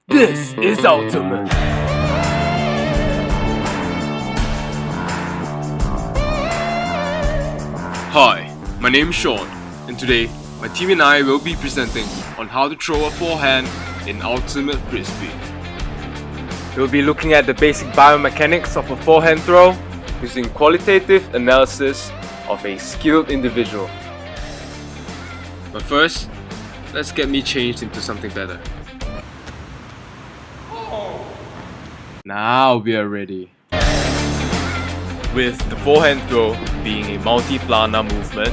This is ultimate. Hi, my name is Sean, and today my team and I will be presenting on how to throw a forehand in Ultimate Frisbee. We'll be looking at the basic biomechanics of a forehand throw using qualitative analysis of a skilled individual. But first, let's get me changed into something better. Now we are ready. With the forehand throw being a multi-planar movement,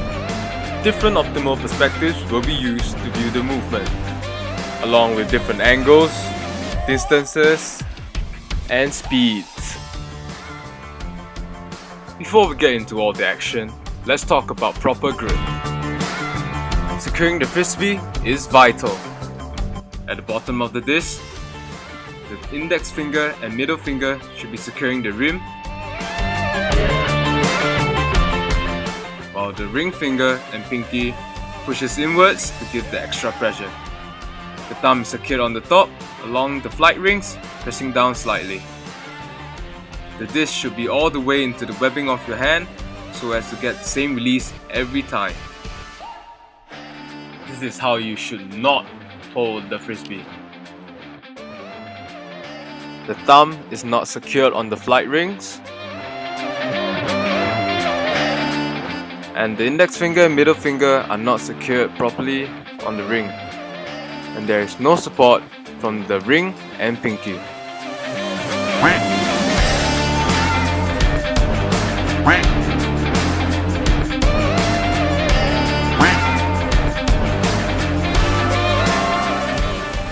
different optimal perspectives will be used to view the movement, along with different angles, distances, and speeds. Before we get into all the action, let's talk about proper grip. Securing the frisbee is vital. At the bottom of the disc, the index finger and middle finger should be securing the rim, while the ring finger and pinky pushes inwards to give the extra pressure. The thumb is secured on the top along the flight rings, pressing down slightly. The disc should be all the way into the webbing of your hand so as to get the same release every time. This is how you should not hold the frisbee. The thumb is not secured on the flight rings, and the index finger and middle finger are not secured properly on the ring, and there is no support from the ring and pinky.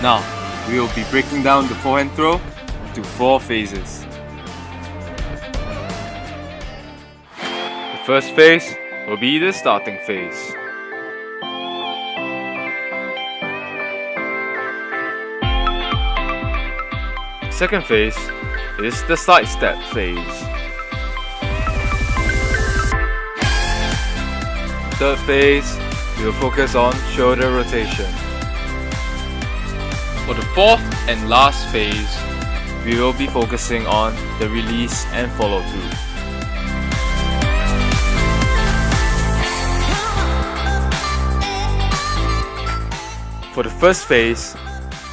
Now, we will be breaking down the forehand throw into 4 phases. The first phase will be the starting phase. Second phase is the sidestep phase. Third phase, we will focus on shoulder rotation. For the fourth and last phase, we will be focusing on the release and follow through. For the first phase,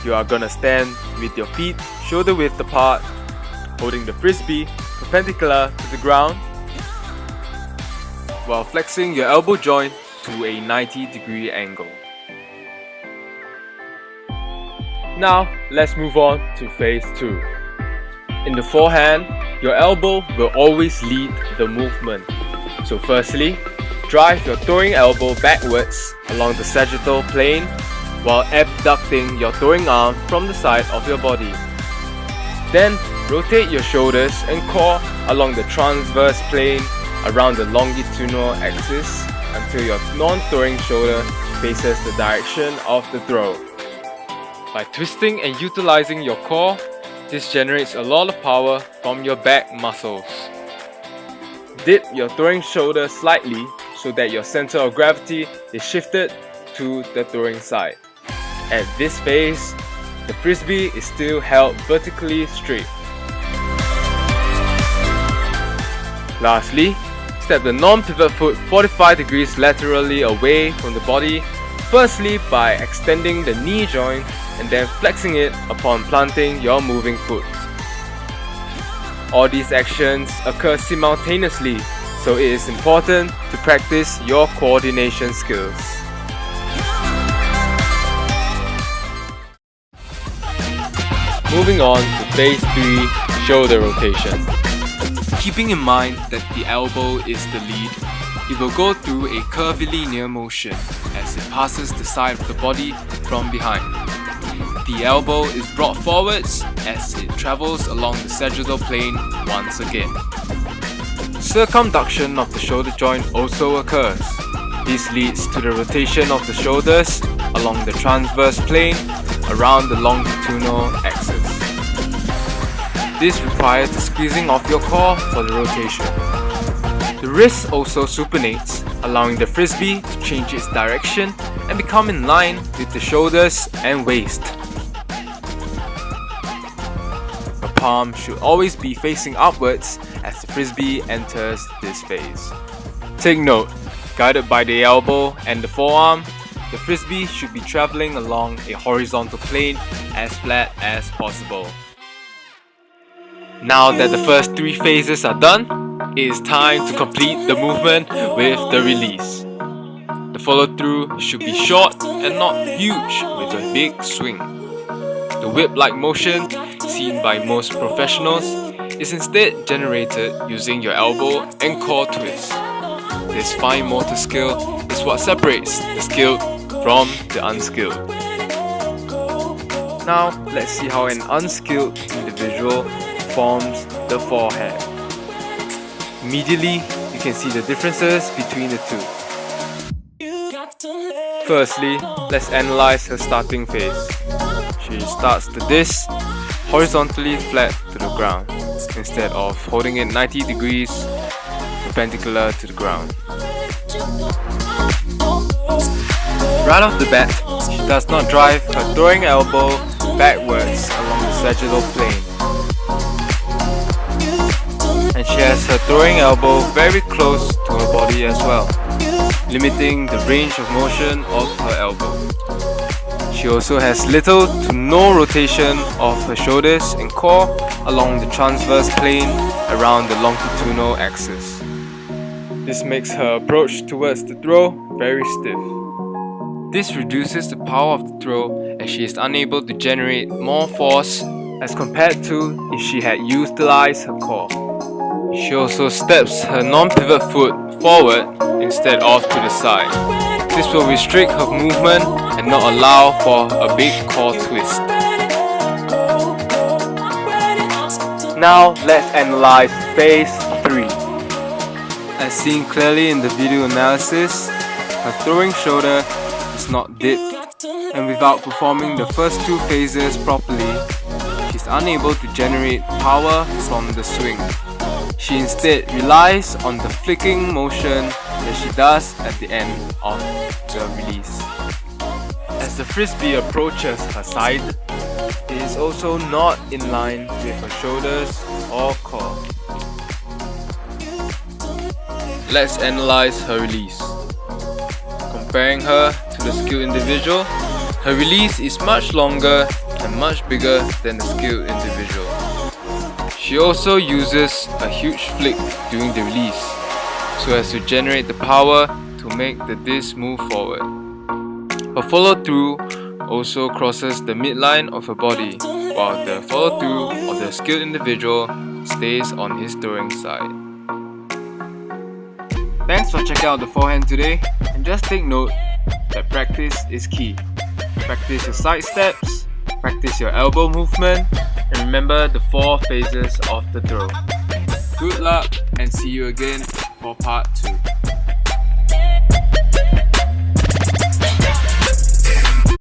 you are gonna stand with your feet shoulder width apart, holding the frisbee perpendicular to the ground, while flexing your elbow joint to a 90-degree angle. Now, let's move on to phase 2. In the forehand, your elbow will always lead the movement. So firstly, drive your throwing elbow backwards along the sagittal plane while abducting your throwing arm from the side of your body. Then, rotate your shoulders and core along the transverse plane around the longitudinal axis until your non-throwing shoulder faces the direction of the throw. By twisting and utilizing your core, this generates a lot of power from your back muscles. Dip your throwing shoulder slightly so that your center of gravity is shifted to the throwing side. At this phase, the frisbee is still held vertically straight. Lastly, step the non-pivot foot 45 degrees laterally away from the body, firstly by extending the knee joint and then flexing it upon planting your moving foot. All these actions occur simultaneously, so it is important to practice your coordination skills. Moving on to phase 3, shoulder rotation. Keeping in mind that the elbow is the lead, it will go through a curvilinear motion as it passes the side of the body from behind. The elbow is brought forwards as it travels along the sagittal plane once again. Circumduction of the shoulder joint also occurs. This leads to the rotation of the shoulders along the transverse plane around the longitudinal axis. This requires the squeezing of your core for the rotation. The wrist also supinates, allowing the frisbee to change its direction and become in line with the shoulders and waist. palm should always be facing upwards as the Frisbee enters this phase. Take note, guided by the elbow and the forearm, the Frisbee should be travelling along a horizontal plane as flat as possible. Now that the first 3 phases are done, it is time to complete the movement with the release. The follow-through should be short and not huge with a big swing. The whip-like motion seen by most professionals is instead generated using your elbow and core twist. This fine motor skill is what separates the skilled from the unskilled. Now let's see how an unskilled individual forms the forehand. Immediately, you can see the differences between the two. Firstly, let's analyze her starting phase. She starts the disc horizontally flat to the ground, instead of holding it 90 degrees perpendicular to the ground. Right off the bat, she does not drive her throwing elbow backwards along the sagittal plane. And she has her throwing elbow very close to her body as well, limiting the range of motion of her elbow. She also has little to no rotation of her shoulders and core along the transverse plane around the longitudinal axis. This makes her approach towards the throw very stiff. This reduces the power of the throw as she is unable to generate more force as compared to if she had utilized her core. She also steps her non-pivot foot forward instead of to the side. This will restrict her movement and not allow for a big core twist. Now let's analyze phase 3. As seen clearly in the video analysis, her throwing shoulder is not dipped, and without performing the first 2 phases properly, she is unable to generate power from the swing. She instead relies on the flicking motion that she does at the end of the release. As the Frisbee approaches her side, it is also not in line with her shoulders or core. Let's analyze her release. Comparing her to the skilled individual, her release is much longer and much bigger than the skilled individual. She also uses a huge flick during the release, so as to generate the power to make the disc move forward. Her follow-through also crosses the midline of her body, while the follow-through of the skilled individual stays on his throwing side. Thanks for checking out the forehand today, and just take note that practice is key. Practice your side steps, practice your elbow movement, and remember the 4 phases of the throw. Good luck and see you again for part 2.